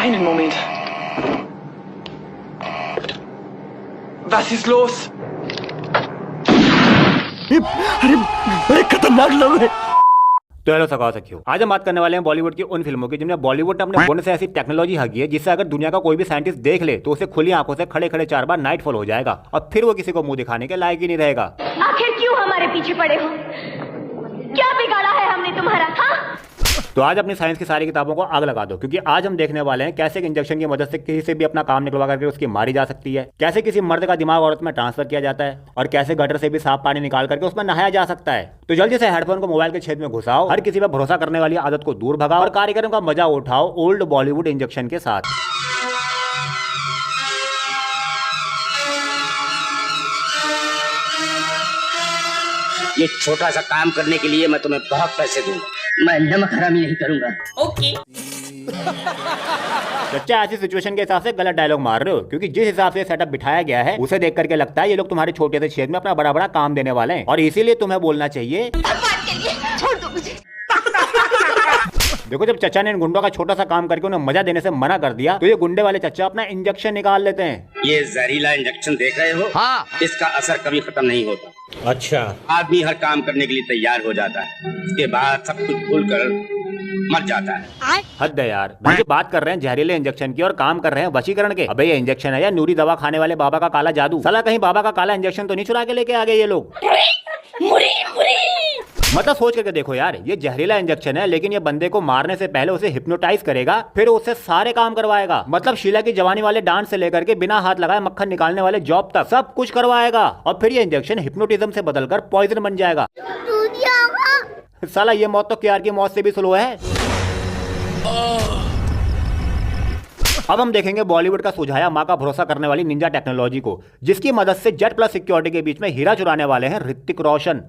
Einen Moment. Was ist los? अरे खतरनाक लोग हैं। तो हेलो सखियों, आज हम बात करने वाले हैं बॉलीवुड की उन फिल्मों की जिनमें बॉलीवुड ने अपने फोन से ऐसी टेक्नोलॉजी हगी है जिससे अगर दुनिया का कोई भी साइंटिस्ट देख ले तो उसे खुली आंखों से खड़े खड़े 4 बार नाइटफॉल हो जाएगा और फिर वो किसी को मुंह दिखाने के लायक ही नहीं रहेगा। आखिर क्यों हमारे पीछे पड़े हो? क्या बिगाड़ा है हमने तुम्हारा? हाँ? तो आज अपनी साइंस की सारी किताबों को आग लगा दो, क्योंकि आज हम देखने वाले हैं कैसे एक इंजेक्शन की मदद से किसी से भी अपना काम निकलवा करके उसकी मारी जा सकती है, कैसे किसी मर्द का दिमाग औरत में ट्रांसफर किया जाता है और कैसे गटर से भी साफ पानी निकाल करके उसमें नहाया जा सकता है। तो जल्दी से हेडफोन को मोबाइल के छेद में घुसाओ, हर किसी पर भरोसा करने वाली आदत को दूर भगाओ और कार्यक्रम का मजा उठाओ ओल्ड बॉलीवुड इंजेक्शन के साथ। ये छोटा सा काम करने के लिए मैं तुम्हें बहुत पैसे दूंगा। मैं नमक हरामी नहीं करूंगा। ओके। बच्चा ऐसी सिचुएशन के हिसाब से गलत डायलॉग मार रहे हो, क्योंकि जिस हिसाब से सेटअप बिठाया गया है उसे देख करके लगता है ये लोग तुम्हारे छोटे से छेद में अपना बड़ा बड़ा काम देने वाले हैं और इसीलिए तुम्हें बोलना चाहिए छोड़ दो मुझे। देखो, जब चचा ने इन गुंडों का छोटा सा काम करके उन्हें मजा देने से मना कर दिया तो ये गुंडे वाले चचा अपना इंजेक्शन निकाल लेते हैं। ये जहरीला इंजेक्शन देख रहे हो? हाँ। इसका असर कभी खत्म नहीं होता। अच्छा। आदमी हर काम करने के लिए तैयार हो जाता है, उसके बाद सब कुछ भूल कर मर जाता है। हद है यार, भाई बात कर रहे हैं जहरीले इंजेक्शन की और काम कर रहे हैं वशीकरण के। अबे ये इंजेक्शन है या नूरी दवा खाने वाले बाबा का काला जादू? साला कहीं बाबा का काला इंजेक्शन तो नहीं चुरा के लेके आ गए ये लोग? मतलब सोच करके देखो यार, ये जहरीला इंजेक्शन है लेकिन ये बंदे को मारने से पहले उसे हिप्नोटाइज करेगा, फिर उससे सारे काम करवाएगा। मतलब शीला की जवानी वाले डांस से लेकर के बिना हाथ लगाए मक्खन निकालने वाले जॉब तक सब कुछ करवाएगा और फिर ये इंजेक्शन हिप्नोटिज्म से बदलकर पॉइजन बन जाएगा। साला ये मौत तो केआर की मौत से भी स्लो है। अब हम देखेंगे बॉलीवुड का सुझाया माँ का भरोसा करने वाली निंजा टेक्नोलॉजी को, जिसकी मदद से जेट प्लस सिक्योरिटी के बीच में हीरा चुराने वाले हैं ऋतिक रोशन।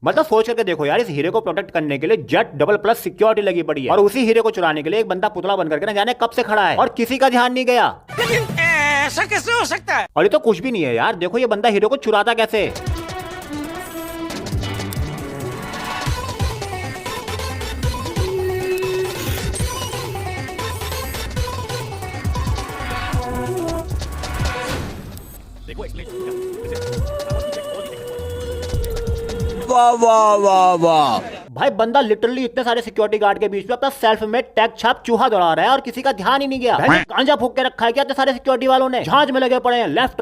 मतलब सोच करके देखो यार, इस हीरे को प्रोटेक्ट करने के लिए जेट डबल प्लस सिक्योरिटी लगी पड़ी है और उसी हीरे को चुराने के लिए एक बंदा पुतला बनकर के न जाने कब से खड़ा है और किसी का ध्यान नहीं गया। ऐसा कैसे हो सकता है? और ये तो कुछ भी नहीं है यार, देखो ये बंदा हीरे को चुराता कैसे। वाह वाह वाह वाह। भाई बंदा लिटरली इतने सारे सिक्योरिटी गार्ड के बीच में अपना सेल्फ मेड टैग छाप चूहा दौड़ा रहा है और किसी का ध्यान ही नहीं गया। गांजा फूक के रखा है क्या इतने सारे सिक्योरिटी वालों ने? झांझ में लगे पड़े हैं, लेफ्ट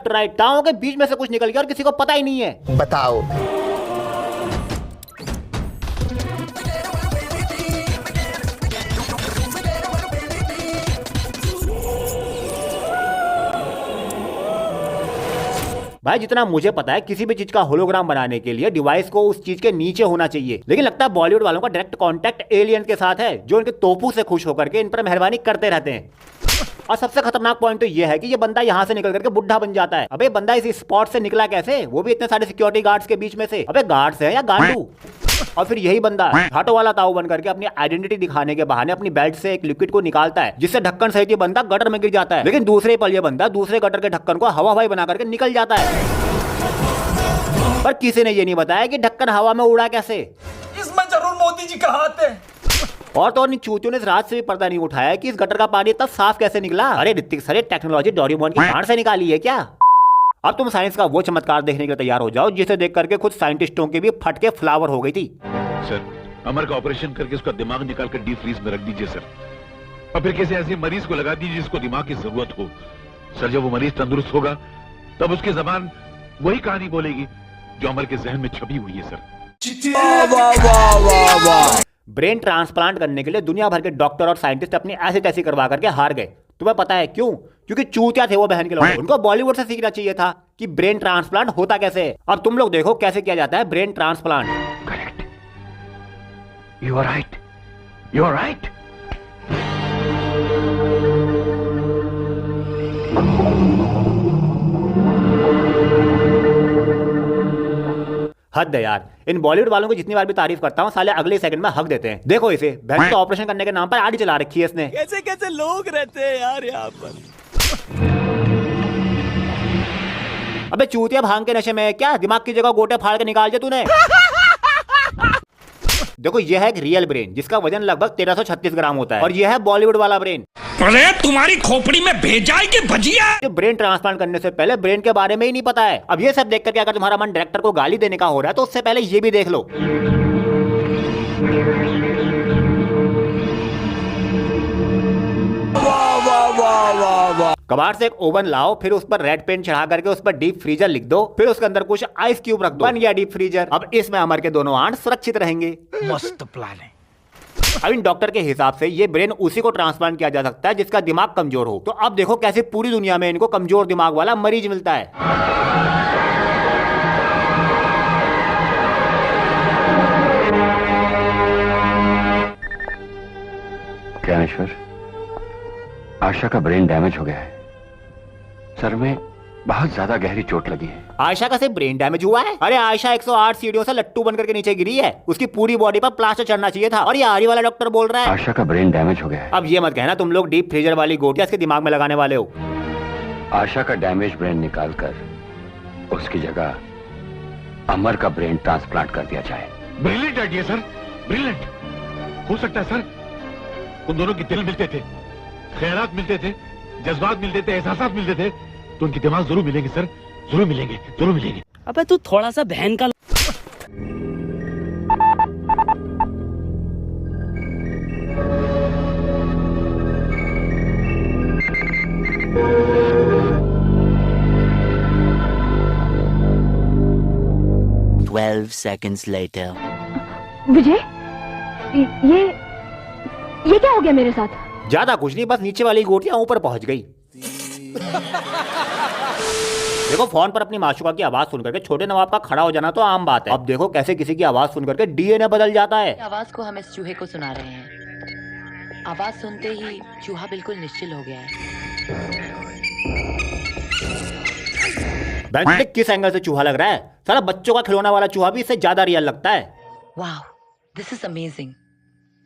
राइट टाँगों के बीच में से कुछ निकल गया और किसी को पता ही नहीं है। बताओ। भाई जितना मुझे पता है किसी भी चीज का होलोग्राम बनाने के लिए डिवाइस को उस चीज के नीचे होना चाहिए, लेकिन लगता है बॉलीवुड वालों का डायरेक्ट कांटेक्ट एलियन के साथ है जो इनके तोपू से खुश होकर के इन पर मेहरबानी करते रहते हैं। और सबसे खतरनाक पॉइंट तो ये है कि ये बंदा यहाँ से निकल करके बुढ़ा बन जाता है। अबे बंदा इस स्पॉट से निकला कैसे, वो भी इतने सारे सिक्योरिटी गार्ड्स के बीच में से? अबे गार्ड्स है या गांडू? और फिर यही बंदा घाटों वाला ताऊ बन करके अपनी आइडेंटिटी दिखाने के बहाने अपनी बेल्ट से एक लिक्विड को निकालता है जिससे ढक्कन सहित ये बंदा गटर में गिर जाता है, लेकिन दूसरे पल ये बंदा दूसरे गटर के ढक्कन को हवा हवाई बना करके निकल जाता है। पर किसी ने ये नहीं बताया कि ढक्कन हवा में उड़ा कैसे। इसमें जरूर मोदी जी का हाथ है। और तो और चूतियों ने इस रात से भी पर्दा नहीं उठाया कि इस गटर का पानी इतना साफ कैसे निकला। अरे ऋतिक सर, टेक्नोलॉजी डोरेमोन की गांड से निकाली है क्या? अब तुम साइंस का वो चमत्कार देखने के लिए तैयार हो जाओ जिसे देख करके खुद साइंटिस्टों की भी फट के फ्लावर हो गई थी। सर, अमर का ऑपरेशन करके उसका दिमाग निकाल कर डीप फ्रीज में रख दीजिए सर, और फिर किसी ऐसे मरीज को लगा दीजिए जिसको दिमाग की जरूरत हो। सर, जब वो मरीज तंदुरुस्त होगा तब उसकी जबान वही कहानी बोलेगी जो अमर के जहन में छपी हुई है सर। वाह वाह वाह वाह वाह। ब्रेन ट्रांसप्लांट करने के लिए दुनिया भर के डॉक्टर और साइंटिस्ट अपनी ऐसी तैसी करवा करके हार गए। तुम्हें पता है क्यों? क्योंकि चूतिया थे वो बहन के लोग। उनको बॉलीवुड से सीखना चाहिए था कि ब्रेन ट्रांसप्लांट होता कैसे। अब तुम लोग देखो कैसे किया जाता है brain transplant. Correct, you are right, you are right. हद है यार, इन बॉलीवुड वालों की जितनी बार भी तारीफ करता हूँ साले अगले सेकंड में हक देते हैं। देखो इसे, बहन का ऑपरेशन करने के नाम पर आड़ी चला रखी है इसने। कैसे कैसे लोग रहते हैं यार यहाँ पर। अबे चूतिया भांग के नशे में है क्या? दिमाग की जगह गोटे फाड़ के निकाल दिया तूने। देखो यह है एक रियल ब्रेन जिसका वजन लगभग 1336 ग्राम होता है और यह है बॉलीवुड वाला ब्रेन। अरे तुम्हारी खोपड़ी में भेजा है कि भजिया? ब्रेन ट्रांसप्लांट करने से पहले ब्रेन के बारे में ही नहीं पता है। अब ये सब देख करके अगर तुम्हारा मन डायरेक्टर को गाली देने का हो रहा है तो उससे पहले ये भी देख लो। कबाड़ से एक ओवन लाओ, फिर उस पर रेड पेंट चढ़ा करके उस पर डीप फ्रीजर लिख दो, फिर उसके अंदर कुछ आइस क्यूब रख दो, बन गया डीप फ्रीजर। अब इसमें अमर के दोनों आंट सुरक्षित रहेंगे। मस्त प्लान है। अब इन डॉक्टर के हिसाब से ये ब्रेन उसी को ट्रांसप्लांट किया जा सकता है जिसका दिमाग कमजोर हो। तो अब देखो कैसे पूरी दुनिया में इनको कमजोर दिमाग वाला मरीज मिलता है। ज्ञानेश्वर, आशा का ब्रेन डैमेज हो गया है। सर में बहुत ज्यादा गहरी चोट लगी है। आयशा का सिर्फ ब्रेन डैमेज हुआ है? अरे आयशा 108 सीढ़ियों से लट्टू बनकर के नीचे गिरी है। उसकी पूरी बॉडी पर प्लास्टर चढ़ना चाहिए था और ये आरी वाला डॉक्टर बोल रहा है आशा का ब्रेन डैमेज हो गया है। अब ये मत कहना तुम लोग डीप फ्रीजर वाली गोटियां इसके दिमाग में लगाने वाले हो। आशा का डैमेज ब्रेन निकालकर उसकी जगह अमर का ब्रेन ट्रांसप्लांट कर दिया जाए। Brilliant idea sir, brilliant. हो सकता है सर उन दोनों के दिल मिलते थे, ख्यालात मिलते थे, जज्बात मिलते थे, एहसासात मिलते थे, तो उनके दिमाग जरूर मिलेंगे सर, जरूर मिलेंगे, जरूर मिलेंगे। अबे तू थोड़ा सा बहन का 12 seconds later. विजय, ये क्या हो गया मेरे साथ? ज्यादा कुछ नहीं, बस नीचे वाली गोटियां ऊपर पहुंच गई। देखो फोन पर अपनी माशूका की आवाज सुन करके छोटे नवाब का खड़ा हो जाना तो आम बात है। अब देखो कैसे किसी की आवाज सुन करके डीएनए बदल जाता है। आवाज को हम इस चूहे को सुना रहे हैं। आवाज सुनते ही चूहा बिल्कुल निश्चल हो गया है। किस एंगल से चूहा लग रहा है? साला बच्चों का खिलौना वाला चूहा भी इससे ज्यादा रियल लगता है। वाह, दिस इज अमेजिंग।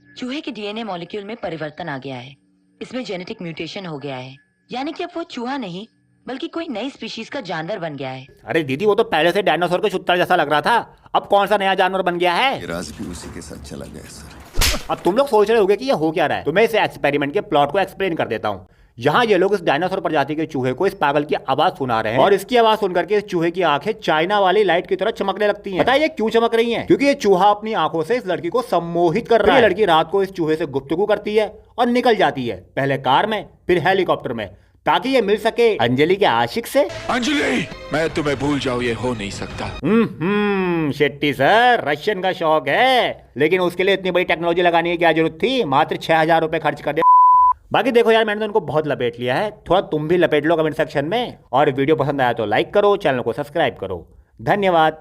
चूहे के डीएनए मॉलिक्यूल में परिवर्तन आ गया है। इसमें जेनेटिक म्यूटेशन हो गया है, यानी कि अब वो चूहा नहीं बल्कि कोई नई स्पीशीज का जानवर बन गया है। अरे दीदी, वो तो पहले से डायनासोर के छुट्टा जैसा लग रहा था। अब कौन सा नया जानवर बन गया है? राज भी उसी के साथ चला गया सर। अब तुम लोग सोच रहे होगे कि ये हो क्या रहा है, तो मैं इस एक्सपेरिमेंट के प्लॉट को एक्सप्लेन कर देता हूँ। यहाँ ये लोग इस डायनासोर प्रजाति के चूहे को इस पागल की आवाज सुना रहे हैं और इसकी आवाज सुन करके इस चूहे की आंखें चाइना वाली लाइट की तरह चमकने लगती हैं। पता है ये क्यों चमक रही हैं? क्योंकि ये चूहा अपनी आंखों से इस लड़की को सम्मोहित कर रहा है। लड़की रात को इस चूहे से गुफ्तगू करती है और निकल जाती है, पहले कार में फिर हेलीकॉप्टर में, ताकि ये मिल सके अंजलि के आशिक से। अंजलि, मैं तुम्हें भूल जाऊं, ये हो नहीं सकता। शेट्टी सर, रशियन का शौक है, लेकिन उसके लिए इतनी बड़ी टेक्नोलॉजी लगाने की क्या जरूरत थी? मात्र 6000 रुपए खर्च कर दे। बाकी देखो यार, मैंने तो उनको बहुत लपेट लिया है, थोड़ा तुम भी लपेट लो कमेंट सेक्शन में। और वीडियो पसंद आया तो लाइक करो, चैनल को सब्सक्राइब करो। धन्यवाद।